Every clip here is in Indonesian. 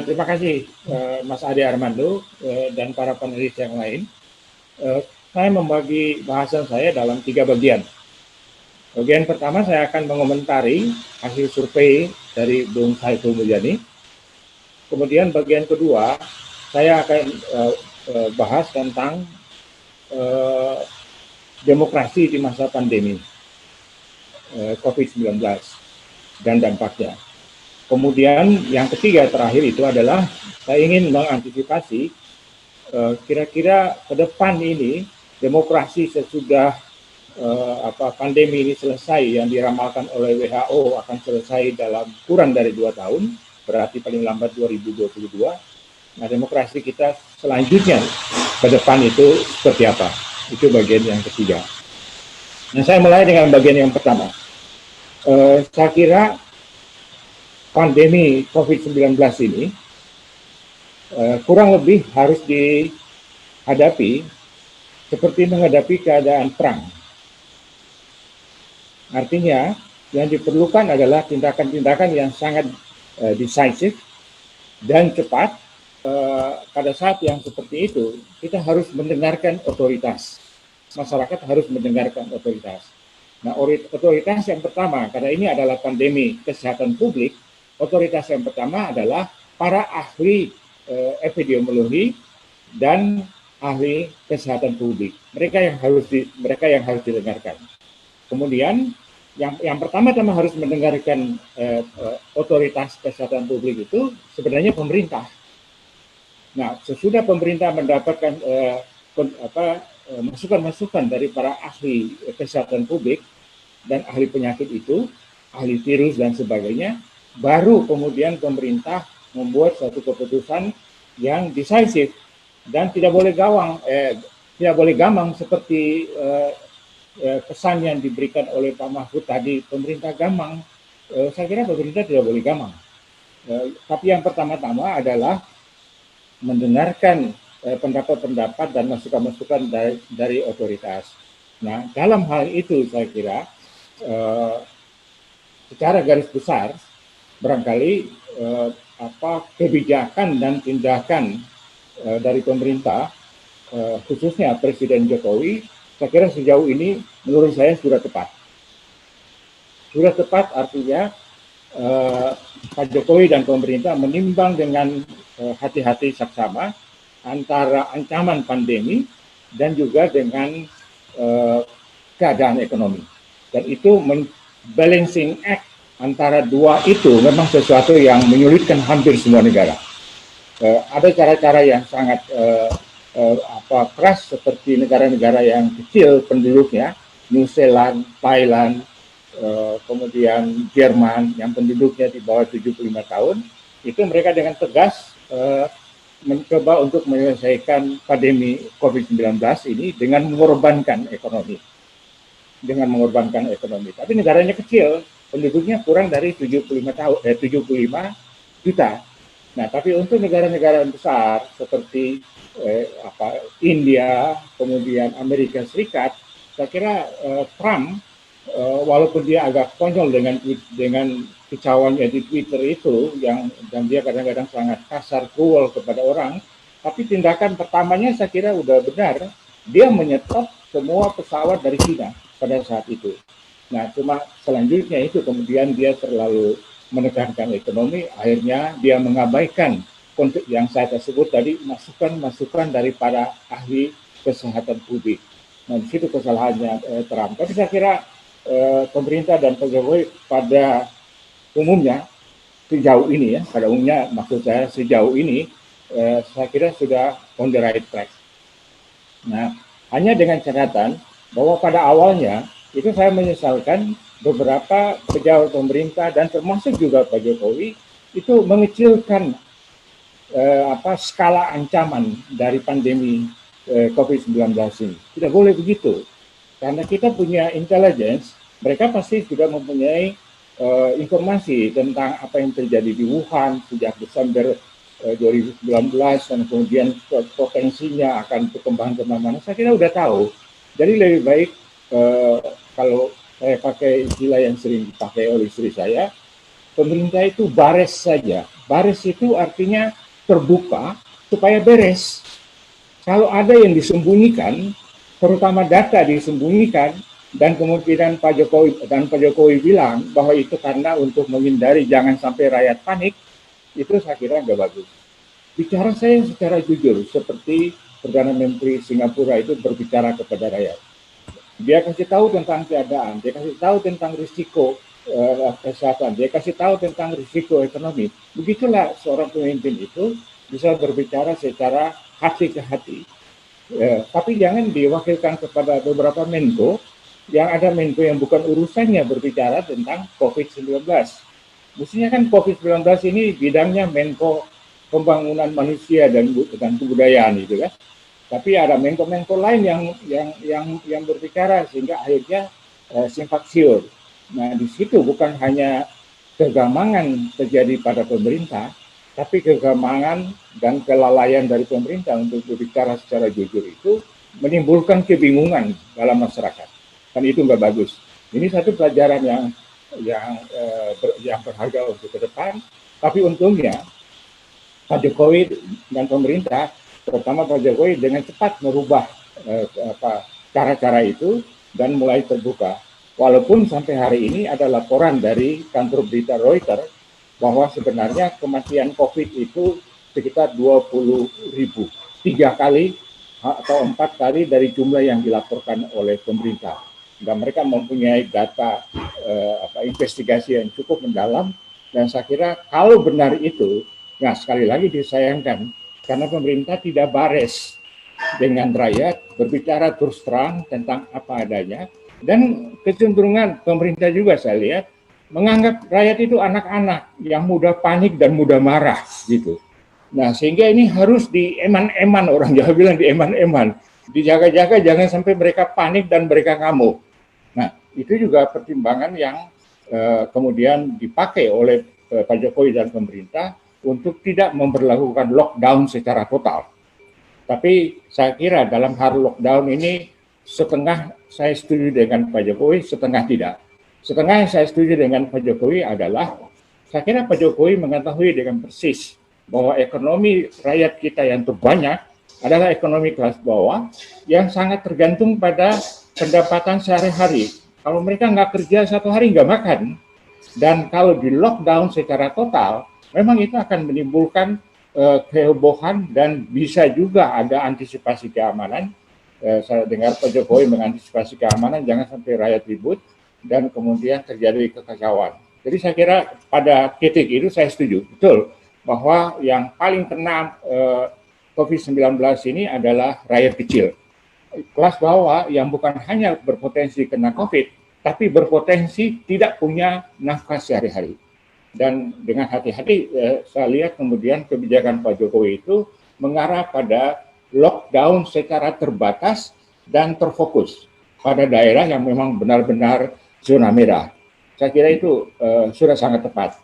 Terima kasih Mas Ade Armando dan para panelis yang lain. Saya membagi bahasan saya dalam 3 bagian. Bagian pertama saya akan mengomentari hasil survei dari Bung Saiful Mujani. Kemudian bagian kedua saya akan bahas tentang demokrasi di masa pandemi COVID-19 dan dampaknya. Kemudian yang ketiga terakhir itu adalah saya ingin mengantisipasi kira-kira ke depan ini demokrasi sesudah pandemi ini selesai, yang diramalkan oleh WHO akan selesai dalam kurang dari 2 tahun, berarti paling lambat 2022. Nah, demokrasi kita selanjutnya ke depan itu seperti apa? Itu bagian yang ketiga. Nah, saya mulai dengan bagian yang pertama. Saya kira pandemi COVID-19 ini kurang lebih harus dihadapi seperti menghadapi keadaan perang. Artinya, yang diperlukan adalah tindakan-tindakan yang sangat decisive dan cepat. Pada saat yang seperti itu, kita harus mendengarkan otoritas. Masyarakat harus mendengarkan otoritas. Nah, otoritas yang pertama, karena ini adalah pandemi kesehatan publik, otoritas yang pertama adalah para ahli epidemiologi dan ahli kesehatan publik. Mereka yang harus didengarkan. Kemudian yang pertama-tama harus mendengarkan otoritas kesehatan publik itu sebenarnya pemerintah. Nah, sesudah pemerintah mendapatkan masukan-masukan dari para ahli kesehatan publik dan ahli penyakit itu, ahli virus dan sebagainya, baru kemudian pemerintah membuat suatu keputusan yang decisive dan tidak boleh gamang seperti pesan yang diberikan oleh Pak Mahfud tadi, pemerintah gamang. Saya kira pemerintah tidak boleh gamang. Tapi yang pertama-tama adalah mendengarkan pendapat-pendapat dan masukan-masukan dari otoritas. Nah, dalam hal itu saya kira secara garis besar barangkali kebijakan dan tindakan dari pemerintah, khususnya Presiden Jokowi, saya kira sejauh ini menurut saya sudah tepat. Sudah tepat artinya Pak Jokowi dan pemerintah menimbang dengan hati-hati saksama antara ancaman pandemi dan juga dengan keadaan ekonomi. Dan itu balancing act antara dua itu memang sesuatu yang menyulitkan hampir semua negara. Ada cara-cara yang sangat keras seperti negara-negara yang kecil penduduknya, New Zealand, Thailand, kemudian Jerman yang penduduknya di bawah 75 tahun, itu mereka dengan tegas mencoba untuk menyelesaikan pandemi COVID-19 ini dengan mengorbankan ekonomi. Tapi negaranya kecil, penduduknya kurang dari 75 juta. Nah, tapi untuk negara-negara besar seperti India, kemudian Amerika Serikat, saya kira Trump walaupun dia agak konyol dengan kicauannya di Twitter itu, dan dia kadang-kadang sangat kasar, cruel kepada orang, tapi tindakan pertamanya saya kira udah benar, dia menyetop semua pesawat dari China pada saat itu. Nah, cuma selanjutnya itu kemudian dia terlalu menekankan ekonomi, akhirnya dia mengabaikan yang saya sebut tadi, masukan-masukan dari para ahli kesehatan publik. Nah, di situ kesalahannya Trump. Tapi saya kira pemerintah dan Pak Jokowi pada umumnya sejauh ini maksud saya sejauh ini saya kira sudah on the right track. Nah, hanya dengan catatan bahwa pada awalnya itu saya menyesalkan beberapa pejabat pemerintah dan termasuk juga Pak Jokowi itu mengecilkan skala ancaman dari pandemi COVID-19 ini. Tidak boleh begitu. Karena kita punya intelligence, mereka pasti sudah mempunyai informasi tentang apa yang terjadi di Wuhan sejak Desember 2019 dan kemudian potensinya akan berkembang kemana-mana. Saya kira sudah tahu. Jadi lebih baik kalau saya pakai istilah yang sering dipakai oleh istri saya, pemerintah itu bares saja, Baris itu artinya terbuka supaya beres. Kalau ada yang disembunyikan, terutama data disembunyikan, dan kemudian Pak Jokowi bilang bahwa itu karena untuk menghindari jangan sampai rakyat panik, itu saya kira nggak bagus. Bicara saya secara jujur, seperti Perdana Menteri Singapura itu berbicara kepada rakyat. Dia kasih tahu tentang keadaan, dia kasih tahu tentang risiko kesehatan, dia kasih tahu tentang risiko ekonomi. Begitulah seorang pemimpin itu bisa berbicara secara hati ke hati. Tapi jangan diwakilkan kepada beberapa Menko, yang ada Menko yang bukan urusannya berbicara tentang COVID-19. Mestinya kan COVID-19 ini bidangnya Menko Pembangunan Manusia dan Kebudayaan itu kan. Tapi ada Menko-Menko lain yang berbicara sehingga akhirnya simpang siur. Nah, di situ bukan hanya kegamangan terjadi pada pemerintah, tapi kegamangan dan kelalaian dari pemerintah untuk berbicara secara jujur itu menimbulkan kebingungan dalam masyarakat. Kan itu nggak bagus. Ini satu pelajaran yang berharga untuk ke depan. Tapi untungnya Pak Jokowi dan pemerintah, terutama Pak Jokowi, dengan cepat merubah cara-cara itu dan mulai terbuka. Walaupun sampai hari ini ada laporan dari kantor berita Reuters bahwa sebenarnya kematian COVID itu sekitar 20.000, 3 kali atau 4 kali dari jumlah yang dilaporkan oleh pemerintah. Dan mereka mempunyai data investigasi yang cukup mendalam, dan saya kira kalau benar itu, nah sekali lagi disayangkan karena pemerintah tidak bares dengan rakyat, berbicara terus terang tentang apa adanya, dan kecenderungan pemerintah juga saya lihat menganggap rakyat itu anak-anak yang mudah panik dan mudah marah gitu. Nah, sehingga ini harus dieman-eman, orang Jawa bilang dieman-eman, dijaga-jaga jangan sampai mereka panik dan mereka ngamuk. Nah, itu juga pertimbangan yang kemudian dipakai oleh Pak Jokowi dan pemerintah untuk tidak memberlakukan lockdown secara total. Tapi saya kira dalam hal lockdown ini setengah saya setuju dengan Pak Jokowi, setengah tidak. Setengah yang saya setuju dengan Pak Jokowi adalah, saya kira Pak Jokowi mengetahui dengan persis bahwa ekonomi rakyat kita yang terbanyak adalah ekonomi kelas bawah yang sangat tergantung pada pendapatan sehari-hari. Kalau mereka nggak kerja 1 hari nggak makan, dan kalau di lockdown secara total, memang itu akan menimbulkan kehebohan dan bisa juga ada antisipasi keamanan. Saya dengar Pak Jokowi mengantisipasi keamanan, jangan sampai rakyat ribut dan kemudian terjadi kekacauan. Jadi saya kira pada titik itu saya setuju, betul, bahwa yang paling kena COVID-19 ini adalah rakyat kecil. Kelas bawah yang bukan hanya berpotensi kena COVID, tapi berpotensi tidak punya nafas sehari-hari. Dan dengan hati-hati saya lihat kemudian kebijakan Pak Jokowi itu mengarah pada lockdown secara terbatas dan terfokus pada daerah yang memang benar-benar zona merah. Saya kira itu sudah sangat tepat.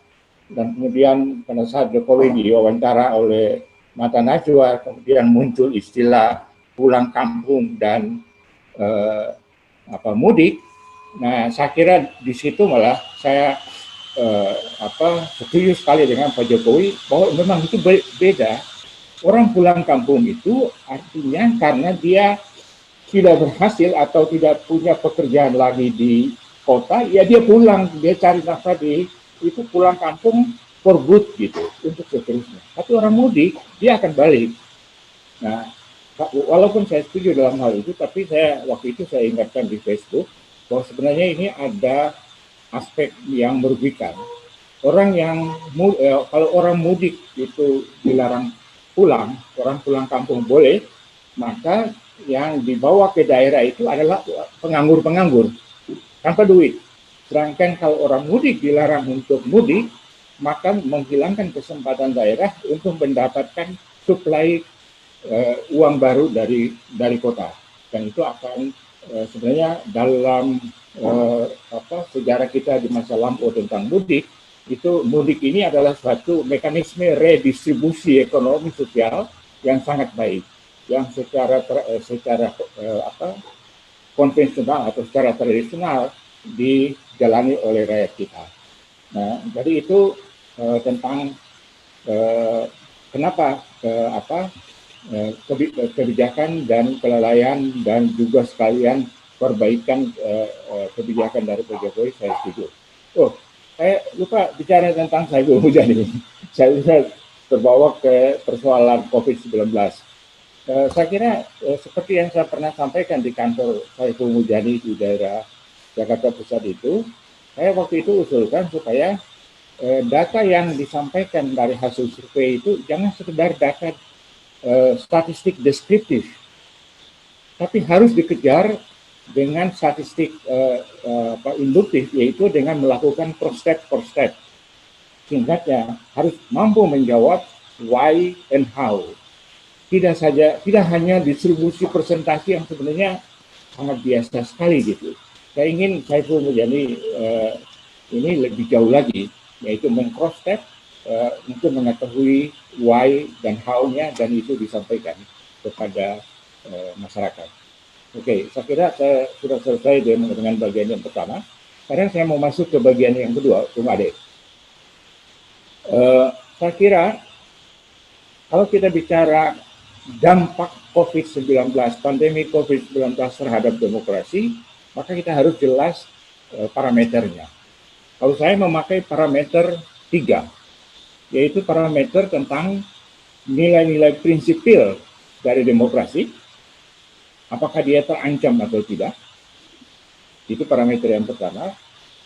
Dan kemudian pada saat Jokowi diwawancara oleh Mata Najwa, kemudian muncul istilah pulang kampung dan mudik. Nah, saya kira di situ malah saya setuju sekali dengan Pak Jokowi bahwa memang itu beda. Orang pulang kampung itu artinya karena dia tidak berhasil atau tidak punya pekerjaan lagi di kota, ya dia pulang, dia cari nafkah itu pulang kampung for good gitu, untuk seterusnya. Tapi orang mudik, dia akan balik. Nah, walaupun saya setuju dalam hal itu, tapi waktu itu saya ingatkan di Facebook bahwa sebenarnya ini ada aspek yang merugikan. Kalau orang mudik itu dilarang pulang, orang pulang kampung boleh, maka yang dibawa ke daerah itu adalah penganggur-penganggur tanpa duit. Sedangkan kalau orang mudik dilarang untuk mudik, maka menghilangkan kesempatan daerah untuk mendapatkan suplai uang baru dari kota. Dan itu akan sebenarnya dalam sejarah kita di masa lampau tentang mudik, itu mudik ini adalah suatu mekanisme redistribusi ekonomi sosial yang sangat baik, yang secara konvensional atau secara tradisional dijalani oleh rakyat kita. Nah, jadi itu tentang eh, kenapa kebijakan dan kelalaian dan juga sekalian perbaikan kebijakan dari Pak Jokowi saya setuju. Oh, saya lupa bicara tentang Saiful Mujani. Saya terbawa ke persoalan COVID-19. Saya kira seperti yang saya pernah sampaikan di kantor Saiful Mujani di daerah Jakarta Pusat itu, saya waktu itu usulkan supaya data yang disampaikan dari hasil survei itu jangan sekedar data statistik deskriptif, tapi harus dikejar dengan statistik induktif, yaitu dengan melakukan per step. Singkatnya, harus mampu menjawab why and how. Tidak hanya distribusi presentasi yang sebenarnya sangat biasa sekali gitu. Saya ingin Saiful Mujani ini lebih jauh lagi, yaitu meng-cross step untuk mengetahui why dan how-nya, dan itu disampaikan kepada masyarakat. Oke, saya kira saya sudah selesai dengan bagian yang pertama. Sekarang saya mau masuk ke bagian yang kedua, Bung Ade. Saya kira kalau kita bicara dampak COVID-19, pandemi COVID-19 terhadap demokrasi, maka kita harus jelas parameternya. Kalau saya memakai parameter 3, yaitu parameter tentang nilai-nilai prinsipil dari demokrasi, apakah dia terancam atau tidak, itu parameter yang pertama.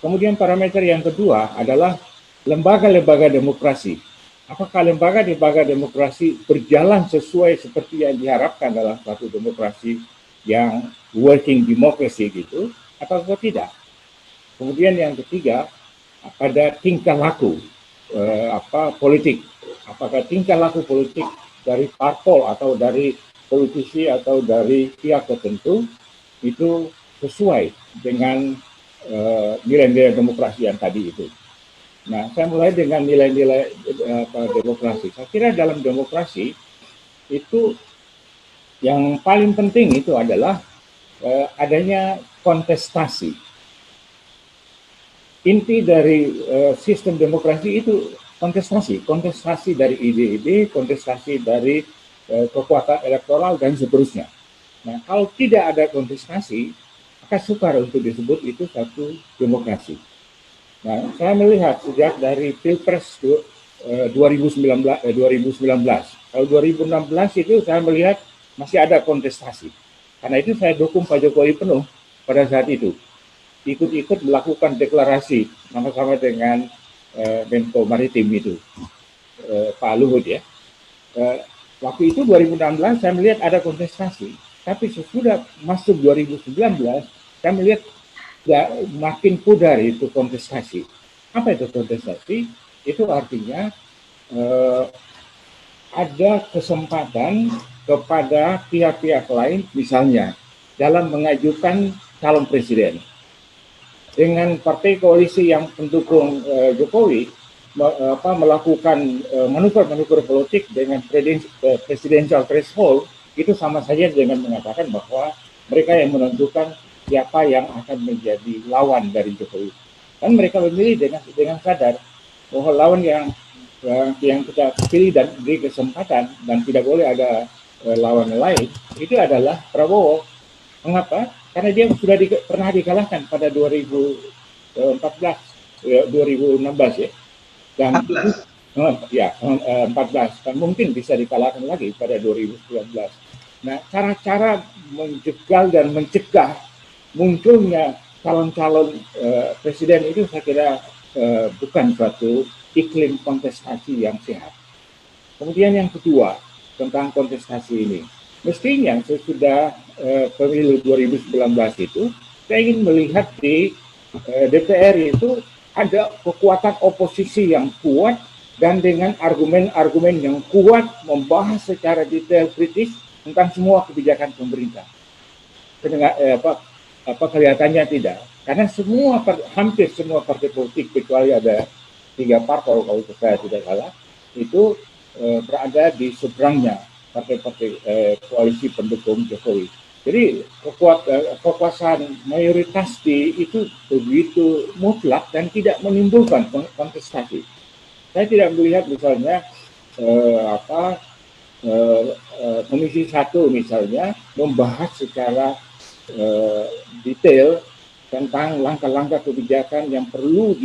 Kemudian parameter yang kedua adalah lembaga-lembaga demokrasi. Apakah lembaga-lembaga demokrasi berjalan sesuai seperti yang diharapkan dalam suatu demokrasi yang working democracy gitu, atau tidak. Kemudian yang ketiga, pada tingkah laku politik. Apakah tingkah laku politik dari parpol atau dari politisi atau dari pihak tertentu itu sesuai dengan nilai-nilai demokrasi yang tadi itu. Nah, saya mulai dengan nilai-nilai demokrasi. Saya kira dalam demokrasi itu yang paling penting itu adalah adanya kontestasi. Inti dari sistem demokrasi itu kontestasi dari ide-ide, kontestasi dari kekuatan elektoral dan seterusnya. Nah, kalau tidak ada kontestasi, maka sukar untuk disebut itu satu demokrasi. Nah, saya melihat sejak dari Pilpres 2019, kalau 2016 itu saya melihat masih ada kontestasi. Karena itu saya dukung Pak Jokowi penuh pada saat itu. Ikut-ikut melakukan deklarasi sama-sama dengan Menko Maritim itu, Pak Luhut ya. Waktu itu 2016 saya melihat ada kontestasi, tapi sesudah masuk 2019 saya melihat makin pudar itu kontestasi. Apa itu kontestasi? Itu artinya ada kesempatan kepada pihak-pihak lain, misalnya dalam mengajukan calon presiden. Dengan partai koalisi yang pendukung Jokowi melakukan manuver-manuver politik dengan presidential threshold, itu sama saja dengan mengatakan bahwa mereka yang menentukan siapa yang akan menjadi lawan dari Jokowi. Dan mereka memilih dengan sadar bahwa lawan yang kita pilih dan beri kesempatan dan tidak boleh ada lawan lain itu adalah Prabowo. Mengapa? Karena dia sudah pernah dikalahkan pada 2016 ya. Dan 14. 14 dan mungkin bisa dikalahkan lagi pada 2019. Nah, cara-cara menjegal dan mencegah munculnya calon-calon presiden itu saya kira bukan suatu iklim kontestasi yang sehat. Kemudian yang kedua tentang kontestasi ini, mestinya sesudah pemilu 2019 itu saya ingin melihat di DPR itu ada kekuatan oposisi yang kuat dan dengan argumen-argumen yang kuat membahas secara detail kritis tentang semua kebijakan pemerintah. Kelihatannya tidak, karena hampir semua partai politik kecuali ada 3 parpol kalau saya tidak salah itu berada di seberangnya partai-partai koalisi pendukung Jokowi. Jadi kekuasaan mayoritas itu begitu mutlak dan tidak menimbulkan kontestasi. Saya tidak melihat misalnya apa Komisi 1 misalnya membahas secara detail tentang langkah-langkah kebijakan yang perlu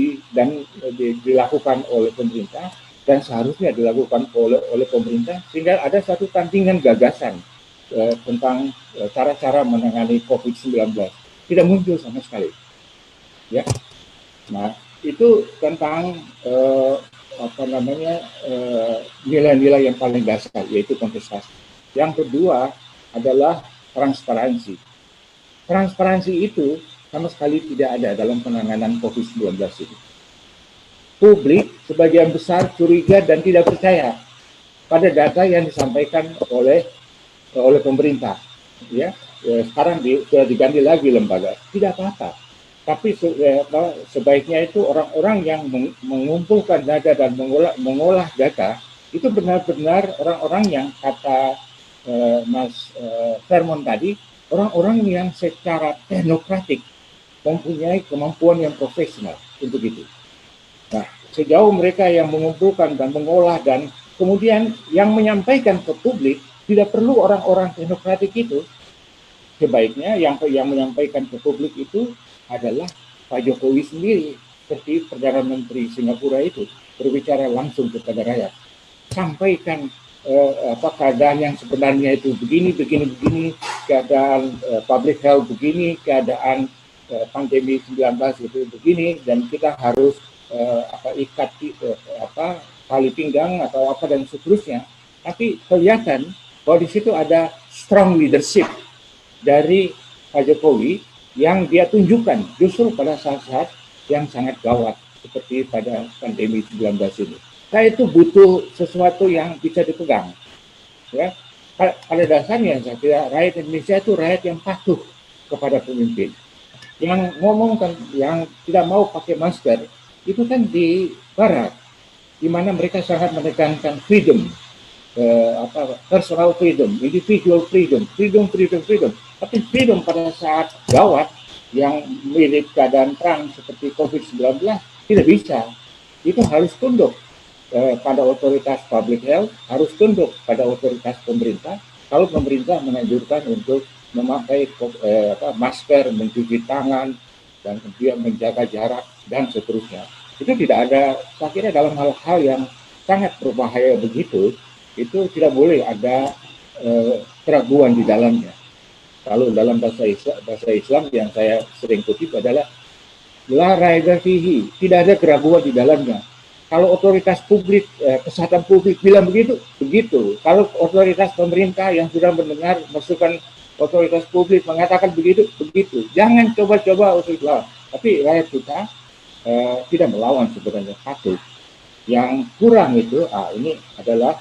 dilakukan oleh pemerintah dan seharusnya dilakukan oleh pemerintah, sehingga ada satu tandingan gagasan tentang cara-cara menangani COVID-19. Tidak muncul sama sekali. Ya, nah itu tentang nilai-nilai yang paling dasar, yaitu kontestasi. Yang kedua adalah transparansi. Transparansi itu sama sekali tidak ada dalam penanganan COVID-19 ini. Publik sebagian besar curiga dan tidak percaya pada data yang disampaikan oleh pemerintah. Ya, sekarang sudah diganti lagi lembaga, tidak apa-apa. Tapi sebaiknya itu orang-orang yang mengumpulkan data dan mengolah data itu benar-benar orang-orang yang kata Mas Vermon tadi, orang-orang yang secara teknokratik mempunyai kemampuan yang profesional untuk itu. Nah, sejauh mereka yang mengumpulkan dan mengolah dan kemudian yang menyampaikan ke publik, tidak perlu orang-orang teknokratik itu. Sebaiknya yang menyampaikan ke publik itu adalah Pak Jokowi sendiri, seperti Perdana Menteri Singapura itu, berbicara langsung kepada rakyat. Sampaikan keadaan yang sebenarnya itu begini, keadaan public health begini, keadaan pandemi 19 itu begini, dan kita harus ikat tali pinggang atau apa dan seterusnya. Tapi kelihatan bahwa di situ ada strong leadership dari Pak Jokowi yang dia tunjukkan justru pada saat-saat yang sangat gawat seperti pada pandemi 19 ini. Saya itu butuh sesuatu yang bisa dipegang. Ya, pada dasarnya saya kira rakyat Indonesia itu rakyat yang patuh kepada pemimpin. Yang ngomong kan, yang tidak mau pakai masker itu kan di Barat, di mana mereka sangat menekankan freedom, personal freedom, individual freedom. Tapi freedom pada saat gawat yang mirip keadaan perang seperti COVID-19 tidak bisa. Itu harus tunduk pada otoritas public health, harus tunduk pada otoritas pemerintah. Kalau pemerintah menganjurkan untuk memakai masker, mencuci tangan, dan kemudian menjaga jarak, dan seterusnya. Itu tidak ada, saya kira dalam hal-hal yang sangat berbahaya begitu, itu tidak boleh ada keraguan di dalamnya. Kalau dalam bahasa Islam yang saya sering kutip adalah la raiba fihi, tidak ada keraguan di dalamnya. Kalau otoritas publik, kesehatan publik bilang begitu. Kalau otoritas pemerintah yang sudah mendengar masukan otoritas publik mengatakan begitu. Jangan coba-coba untuk melawan. Tapi rakyat kita tidak melawan sebenarnya, patuh. Yang kurang itu, ini adalah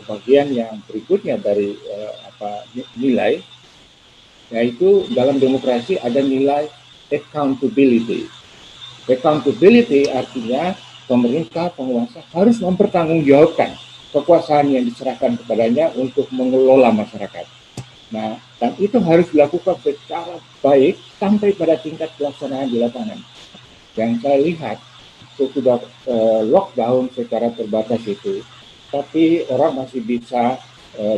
bagian yang berikutnya dari nilai, yaitu dalam demokrasi ada nilai accountability. Accountability artinya pemerintah, penguasa harus mempertanggungjawabkan kekuasaan yang diserahkan kepadanya untuk mengelola masyarakat. Nah, dan itu harus dilakukan secara baik sampai pada tingkat pelaksanaan di lapangan. Yang saya lihat, sudah lockdown secara terbatas itu, tapi orang masih bisa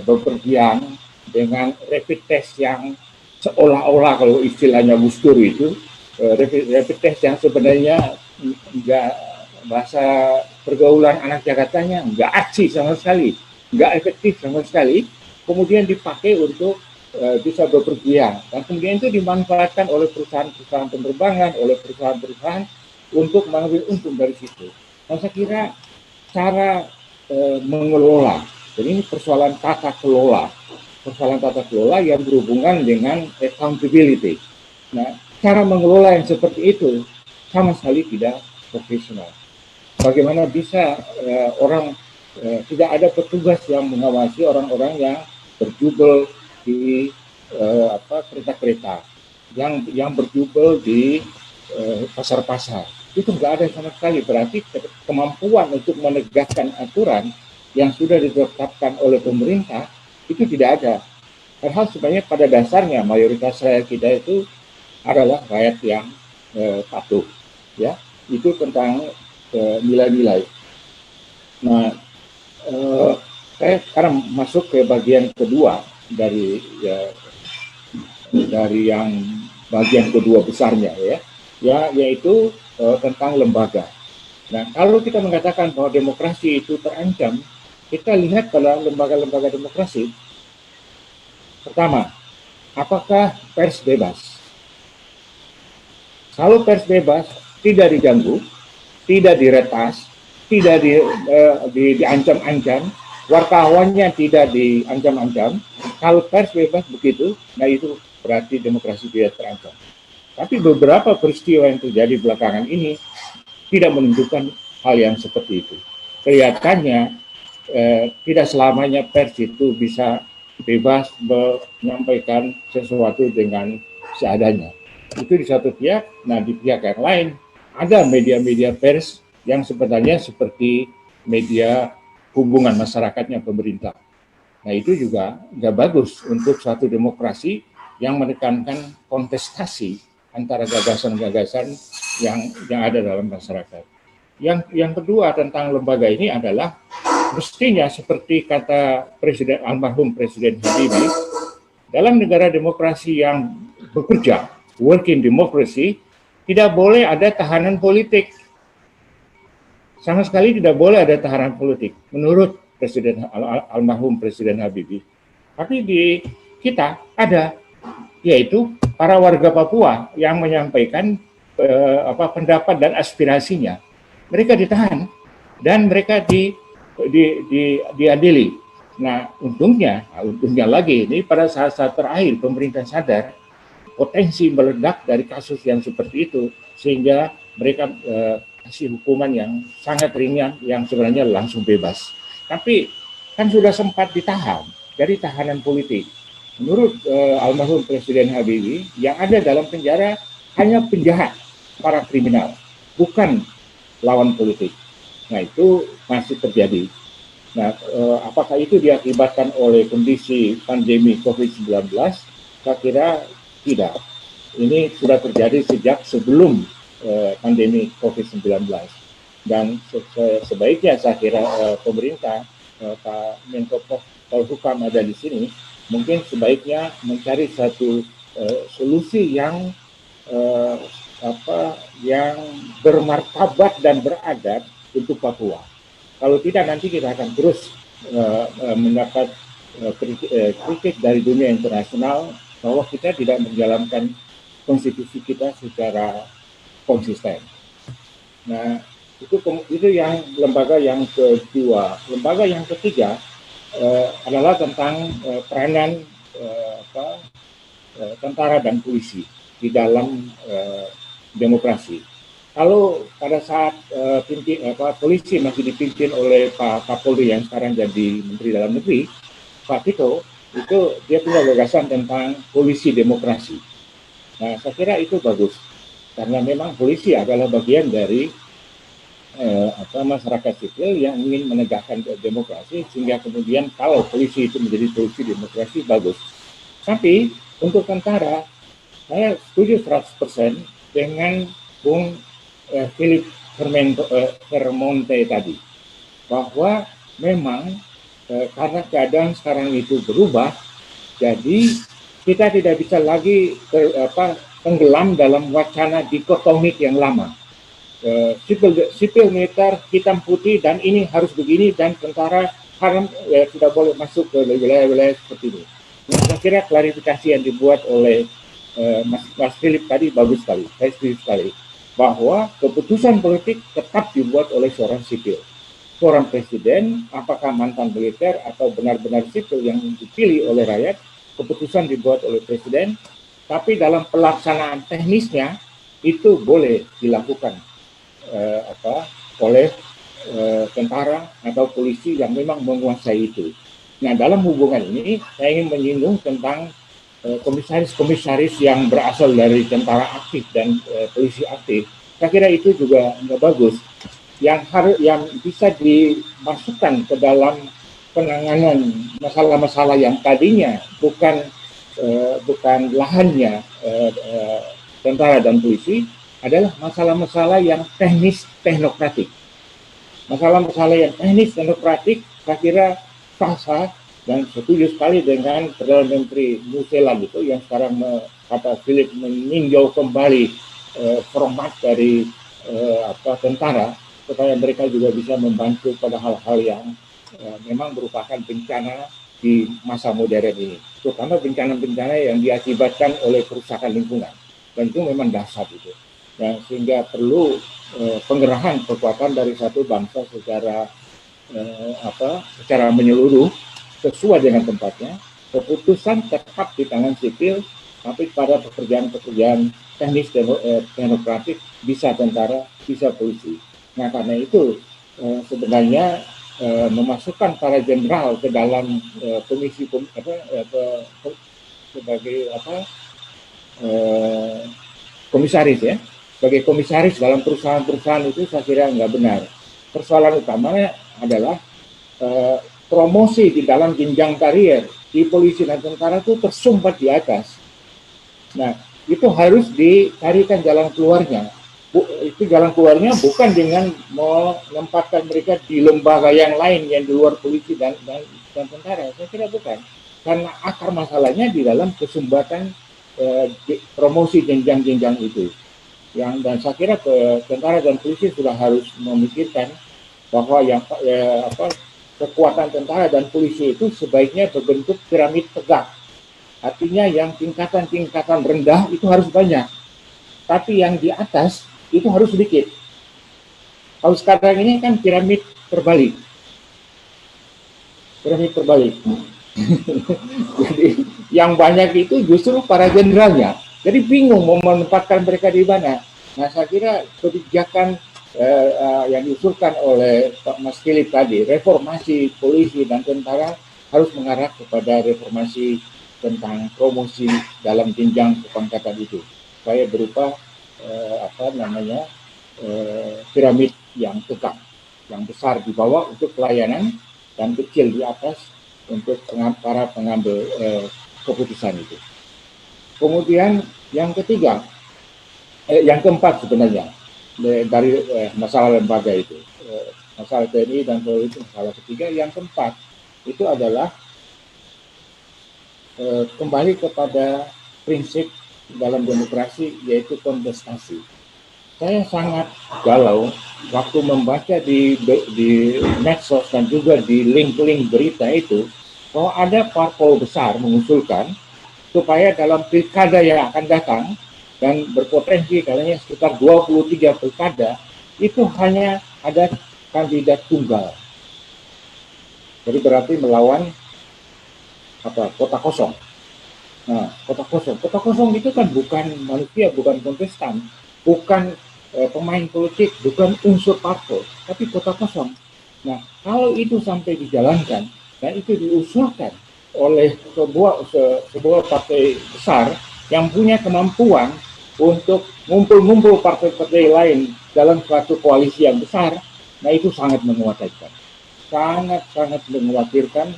bepergian dengan rapid test yang seolah-olah, kalau istilahnya Gus Dur itu, rapid test yang sebenarnya nggak, bahasa pergaulan anak Jakartanya, nggak aksi sama sekali, nggak efektif sama sekali, kemudian dipakai untuk bisa bepergian, dan kemudian itu dimanfaatkan oleh perusahaan penerbangan, oleh perusahaan untuk mengambil untung dari situ. Nah, saya kira cara mengelola, jadi ini persoalan tata kelola yang berhubungan dengan accountability. Nah, cara mengelola yang seperti itu sama sekali tidak profesional. Bagaimana bisa tidak ada petugas yang mengawasi orang-orang yang berjubel di kereta-kereta, yang berjubel di pasar-pasar. Itu nggak ada sama sekali. Berarti kemampuan untuk menegakkan aturan yang sudah ditetapkan oleh pemerintah itu tidak ada. Padahal sebenarnya pada dasarnya mayoritas rakyat kita itu adalah rakyat yang patuh. Ya, itu tentang nilai-nilai. Nah, Eh, saya sekarang masuk ke bagian kedua dari yang bagian kedua besarnya yaitu tentang lembaga. Nah, kalau kita mengatakan bahwa demokrasi itu terancam, kita lihat pada lembaga-lembaga demokrasi. Pertama, apakah pers bebas? Kalau pers bebas, tidak diganggu, tidak diretas, tidak diancam-ancam, wartawannya tidak diancam-ancam. Kalau pers bebas begitu, nah itu berarti demokrasi tidak terancam. Tapi beberapa peristiwa yang terjadi belakangan ini tidak menunjukkan hal yang seperti itu. Kelihatannya tidak selamanya pers itu bisa bebas menyampaikan sesuatu dengan seadanya. Itu di satu pihak. Nah, di pihak yang lain ada media-media pers yang sebenarnya seperti media hubungan masyarakatnya pemerintah. Nah, itu juga nggak bagus untuk suatu demokrasi yang menekankan kontestasi antara gagasan-gagasan yang ada dalam masyarakat. Yang kedua tentang lembaga ini adalah mestinya seperti kata almarhum Presiden Habibie, dalam negara demokrasi yang bekerja, working democracy, tidak boleh ada tahanan politik. Sama sekali tidak boleh ada tahanan politik, menurut almarhum Presiden Habibie. Tapi di kita ada, yaitu para warga Papua yang menyampaikan pendapat dan aspirasinya. Mereka ditahan dan mereka diadili. Nah, untungnya lagi ini pada saat-saat terakhir pemerintah sadar potensi meledak dari kasus yang seperti itu, sehingga mereka kasih hukuman yang sangat ringan yang sebenarnya langsung bebas. Tapi kan sudah sempat ditahan dari tahanan politik. Menurut almarhum Presiden Habibie, yang ada dalam penjara hanya penjahat, para kriminal, bukan lawan politik. Nah, itu masih terjadi. Nah, apakah itu diakibatkan oleh kondisi pandemi COVID-19? Saya kira tidak. Ini sudah terjadi sejak sebelum pandemi COVID-19. Dan sebaiknya saya kira pemerintah, Pak Menko Polhukam ada di sini, mungkin sebaiknya mencari satu solusi yang yang bermartabat dan beradab untuk Papua. Kalau tidak, nanti kita akan terus mendapat kritik dari dunia internasional bahwa kita tidak menjalankan konstitusi kita secara konsisten. Nah, itu yang lembaga yang kedua. Lembaga yang ketiga adalah tentang peranan tentara dan polisi di dalam demokrasi. Kalau pada saat polisi masih dipimpin oleh Pak Kapolri yang sekarang jadi Menteri Dalam Negeri, Pak Tito, itu dia punya gagasan tentang polisi demokrasi. Nah, saya kira itu bagus, karena memang polisi adalah bagian dari masyarakat sipil yang ingin menegakkan demokrasi, sehingga kemudian kalau polisi itu menjadi polisi demokrasi, bagus. Tapi untuk tentara, saya setuju 100% dengan Bung Philip Vermonte tadi, bahwa memang karena keadaan sekarang itu berubah, jadi kita tidak bisa lagi tenggelam dalam wacana dikotomik yang lama. Sipil militer hitam putih dan ini harus begini, dan tentara haram tidak boleh masuk ke wilayah-wilayah seperti ini. Saya kira klarifikasi yang dibuat oleh Mas Philip tadi bagus sekali, saya setuju sekali, bahwa keputusan politik tetap dibuat oleh seorang sipil, seorang presiden, apakah mantan militer atau benar-benar sipil yang dipilih oleh rakyat, keputusan dibuat oleh presiden, tapi dalam pelaksanaan teknisnya itu boleh dilakukan oleh tentara atau polisi yang memang menguasai itu. Nah, dalam hubungan ini saya ingin menyinggung tentang komisaris-komisaris yang berasal dari tentara aktif dan polisi aktif. Saya kira itu juga nggak bagus. Yang bisa dimasukkan ke dalam penanganan masalah-masalah yang tadinya bukan lahannya tentara dan polisi adalah masalah-masalah yang teknis teknokratik. Masalah-masalah yang teknis teknokratik saya kira sah dan setuju sekali dengan Perdana Menteri New Zealand itu yang sekarang kata Philip meninjau kembali format dari tentara supaya mereka juga bisa membantu pada hal-hal yang memang merupakan bencana di masa modern ini, terutama bencana-bencana yang diakibatkan oleh kerusakan lingkungan, dan itu memang dahsyat itu. Nah, sehingga perlu penggerahan kekuatan dari satu bangsa secara menyeluruh sesuai dengan tempatnya. Keputusan tetap di tangan sipil, tapi pada pekerjaan-pekerjaan teknis teknokratik bisa tentara, bisa polisi. Nah, karena itu sebenarnya memasukkan para jenderal ke dalam sebagai komisaris ya, sebagai komisaris dalam perusahaan-perusahaan itu saya kira nggak benar. Persoalan utamanya adalah promosi di dalam jenjang karier di polisi dan tentara itu tersumbat di atas. Nah, itu harus dicarikan jalan keluarnya. Itu jalan keluarnya bukan dengan menempatkan mereka di lembaga yang lain yang di luar polisi dan tentara. Saya kira bukan. Karena akar masalahnya di dalam kesumbatan promosi jenjang-jenjang itu. Dan saya kira tentara dan polisi sudah harus memikirkan bahwa kekuatan tentara dan polisi itu sebaiknya berbentuk piramid tegak. Artinya yang tingkatan-tingkatan rendah itu harus banyak, tapi yang di atas itu harus sedikit. Kalau sekarang ini kan piramid terbalik. Jadi yang banyak itu justru para jenderalnya. Jadi bingung mau menempatkan mereka di mana. Nah, saya kira kebijakan yang diusulkan oleh Pak Mas Philip tadi, reformasi polisi dan tentara harus mengarah kepada reformasi tentang promosi dalam jenjang kepangkatan itu, supaya berupa piramid yang tegak, yang besar di bawah untuk pelayanan dan kecil di atas untuk para pengambil keputusan itu. Kemudian yang ketiga, yang keempat sebenarnya dari masalah lembaga itu, masalah TNI dan Polri itu masalah ketiga. Yang keempat itu adalah kembali kepada prinsip dalam demokrasi, yaitu kontestasi. Saya sangat galau waktu membaca di medsos dan juga di link-link berita itu bahwa ada parpol besar mengusulkan supaya dalam pilkada yang akan datang dan berpotensi katanya sekitar 23 pilkada itu hanya ada kandidat tunggal. Jadi berarti melawan kota kosong. Nah, kota kosong itu kan bukan manusia, bukan kontestan, bukan pemain politik, bukan unsur parpol, tapi kota kosong. Nah, kalau itu sampai dijalankan dan itu diusulkan oleh sebuah partai besar yang punya kemampuan untuk ngumpul-ngumpul partai-partai lain dalam suatu koalisi yang besar, nah itu sangat menguatkan, sangat mengkhawatirkan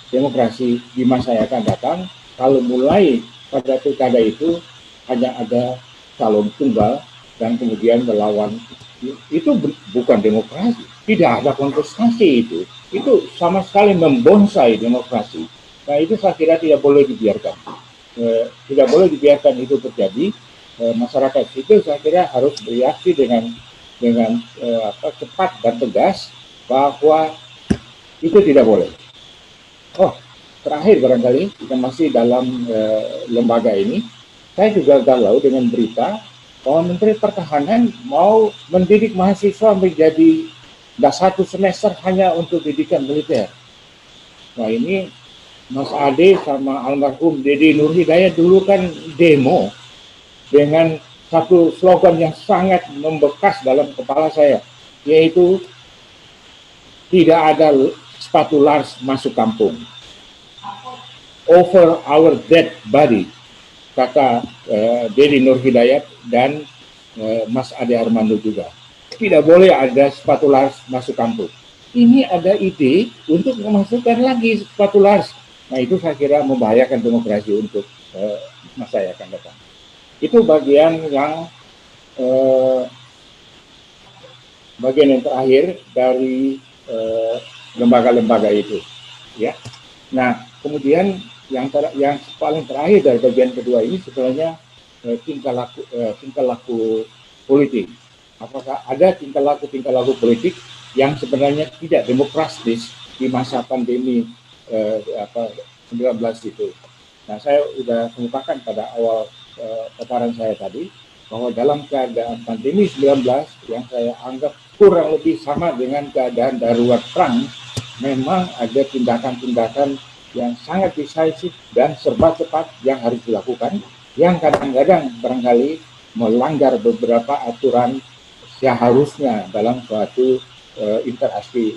demokrasi di masa yang akan datang. Kalau mulai pada pilkada itu hanya ada calon tunggal dan kemudian melawan, itu bukan demokrasi, tidak ada kontestasi itu sama sekali membonsai demokrasi. Nah, itu saya kira tidak boleh dibiarkan. Tidak boleh dibiarkan itu terjadi. Masyarakat sipil saya kira harus bereaksi dengan cepat dan tegas bahwa itu tidak boleh. Oh, terakhir barangkali kita masih dalam lembaga ini, saya juga galau dengan berita bahwa Menteri Pertahanan mau mendidik mahasiswa menjadi satu semester hanya untuk pendidikan militer. Nah, ini Mas Ade sama almarhum Dedi Nur Hidayat dulu kan demo dengan satu slogan yang sangat membekas dalam kepala saya, yaitu tidak ada sepatu Lars masuk kampung. Over our dead body, kata Dedi Nur Hidayat dan Mas Ade Armando juga. Tidak boleh ada sepatu Lars masuk kampung. Ini ada ide untuk memasukkan lagi sepatu Lars. Nah, itu saya kira membahayakan demokrasi untuk masa yang akan datang. Itu bagian yang bagian yang terakhir dari lembaga-lembaga itu, ya. Nah, kemudian yang paling terakhir dari bagian kedua ini sebenarnya tingkah laku politik. Apakah ada tingkah laku politik yang sebenarnya tidak demokratis di masa pandemi 19 itu? Nah, saya sudah kemukakan pada awal paparan saya tadi bahwa dalam keadaan pandemi 19 yang saya anggap kurang lebih sama dengan keadaan darurat perang, memang ada tindakan-tindakan yang sangat decisif dan serba cepat yang harus dilakukan, yang kadang-kadang barangkali melanggar beberapa aturan seharusnya dalam suatu interaksi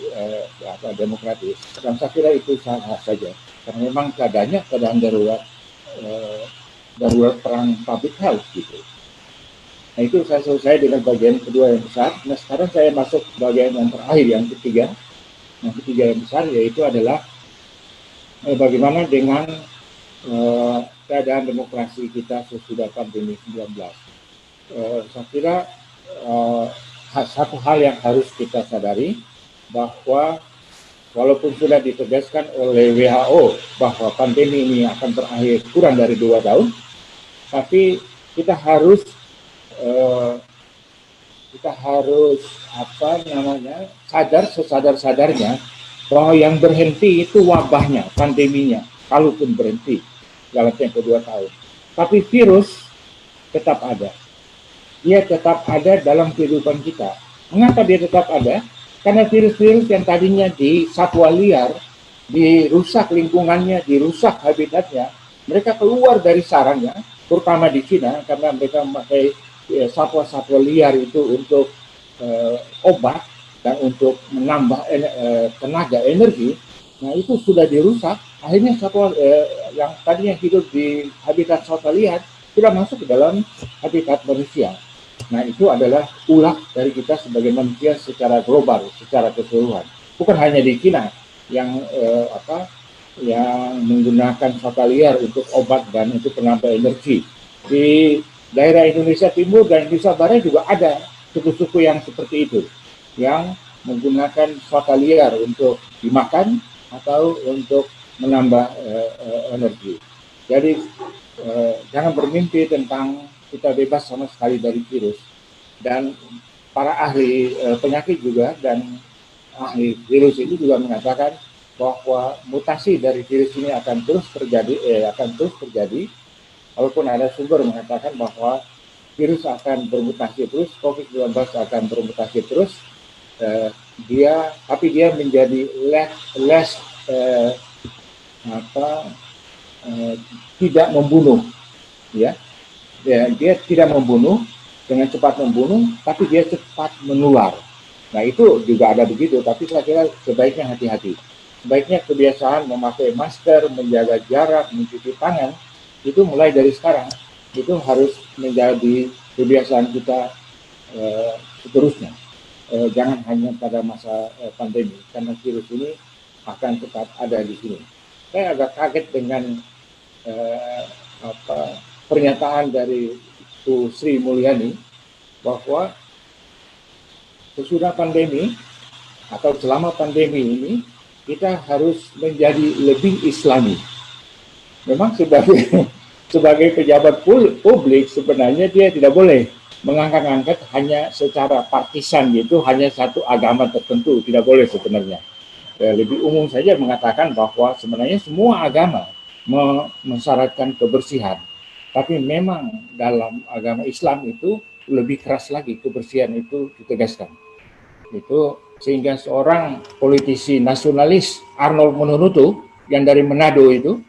demokratis. Dan saya kira itu sah saja, karena memang keadaannya keadaan darurat perang public health gitu. Nah, itu saya selesai dengan bagian kedua yang besar. Nah, sekarang saya masuk bagian yang terakhir, yang ketiga. Yang ketiga yang besar yaitu adalah bagaimana dengan keadaan demokrasi kita sesudah pandemi 19. Saya kira satu hal yang harus kita sadari bahwa walaupun sudah ditegaskan oleh WHO bahwa pandemi ini akan berakhir kurang dari 2 tahun, tapi kita harus sadar sesadar-sadarnya bahwa yang berhenti itu wabahnya, pandeminya, kalaupun berhenti dalam tempo 2 tahun. Tapi virus tetap ada. Dia tetap ada dalam kehidupan kita. Mengapa dia tetap ada? Karena virus-virus yang tadinya di satwa liar, dirusak lingkungannya, dirusak habitatnya, mereka keluar dari sarangnya, terutama di Cina, karena mereka memakai satwa-satwa liar itu untuk obat dan untuk menambah tenaga energi. Nah, itu sudah dirusak. Akhirnya satwa yang tadinya hidup di habitat satwa liar sudah masuk ke dalam habitat manusia. Nah, itu adalah ulah dari kita sebagai manusia secara global, secara keseluruhan. Bukan hanya di China yang yang menggunakan satwa liar untuk obat dan untuk penambah energi. Di daerah Indonesia Timur dan Indonesia Barat juga ada suku-suku yang seperti itu, yang menggunakan satwa liar untuk dimakan atau untuk menambah energi. Jadi jangan bermimpi tentang kita bebas sama sekali dari virus. Dan para ahli penyakit juga dan ahli virus itu juga mengatakan bahwa mutasi dari virus ini akan terus terjadi. Walaupun ada sumber mengatakan bahwa virus akan bermutasi terus, COVID-19 akan bermutasi terus, tapi dia menjadi tidak membunuh, ya. Dia tidak membunuh, dengan cepat membunuh, tapi dia cepat menular. Nah, itu juga ada begitu, tapi saya kira sebaiknya hati-hati. Sebaiknya kebiasaan memakai masker, menjaga jarak, mencuci tangan, itu mulai dari sekarang. Itu harus menjadi kebiasaan kita seterusnya. Jangan hanya pada masa pandemi, karena virus ini akan tetap ada di sini. Saya agak kaget dengan pernyataan dari Bu Sri Mulyani bahwa sesudah pandemi atau selama pandemi ini kita harus menjadi lebih Islami. Memang sebagai pejabat publik sebenarnya dia tidak boleh mengangkat-angkat hanya secara partisan, gitu, hanya satu agama tertentu, tidak boleh sebenarnya. Lebih umum saja mengatakan bahwa sebenarnya semua agama mensyaratkan kebersihan. Tapi memang dalam agama Islam itu lebih keras lagi, kebersihan itu ditegaskan. Itu sehingga seorang politisi nasionalis, Arnold Mononuto, yang dari Manado itu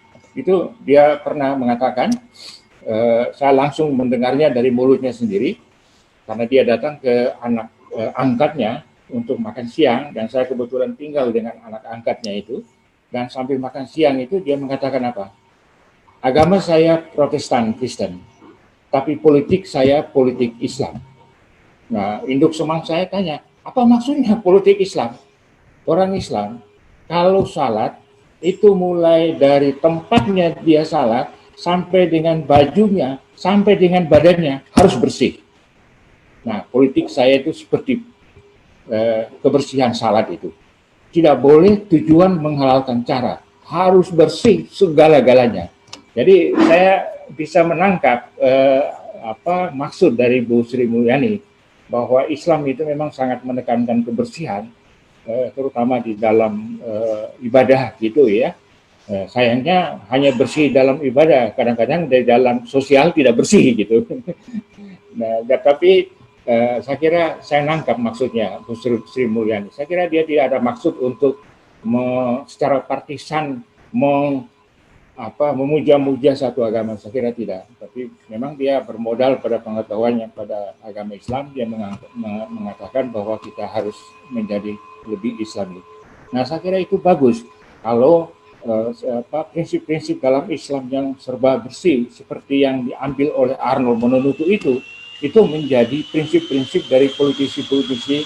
dia pernah mengatakan, saya langsung mendengarnya dari mulutnya sendiri, karena dia datang ke anak angkatnya untuk makan siang, dan saya kebetulan tinggal dengan anak angkatnya itu, dan sambil makan siang itu dia mengatakan apa? Agama saya Protestan Kristen, tapi politik saya politik Islam. Nah, induk semang saya tanya, apa maksudnya politik Islam? Orang Islam, kalau salat, itu mulai dari tempatnya dia salat, sampai dengan bajunya, sampai dengan badannya, harus bersih. Nah, politik saya itu seperti kebersihan salat itu. Tidak boleh tujuan menghalalkan cara, harus bersih segala-galanya. Jadi saya bisa menangkap maksud dari Bu Sri Mulyani bahwa Islam itu memang sangat menekankan kebersihan, terutama di dalam ibadah gitu ya. Sayangnya hanya bersih dalam ibadah, kadang-kadang dari dalam sosial tidak bersih gitu. Nah, tapi saya kira saya nangkap maksudnya Bu Sri Mulyani. Saya kira dia tidak ada maksud untuk secara partisan memuja-muja satu agama. Saya kira tidak. Tapi memang dia bermodal pada pengetahuannya pada agama Islam. Dia mengatakan bahwa kita harus menjadi lebih Islami. Nah, saya kira itu bagus kalau prinsip-prinsip dalam Islam yang serba bersih seperti yang diambil oleh Arnold Mononutu itu menjadi prinsip-prinsip dari politisi-politisi,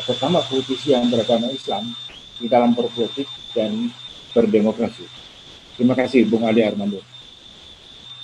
terutama politisi yang beragama Islam di dalam berpolitik dan berdemokrasi. Terima kasih, Bung Ali Armando.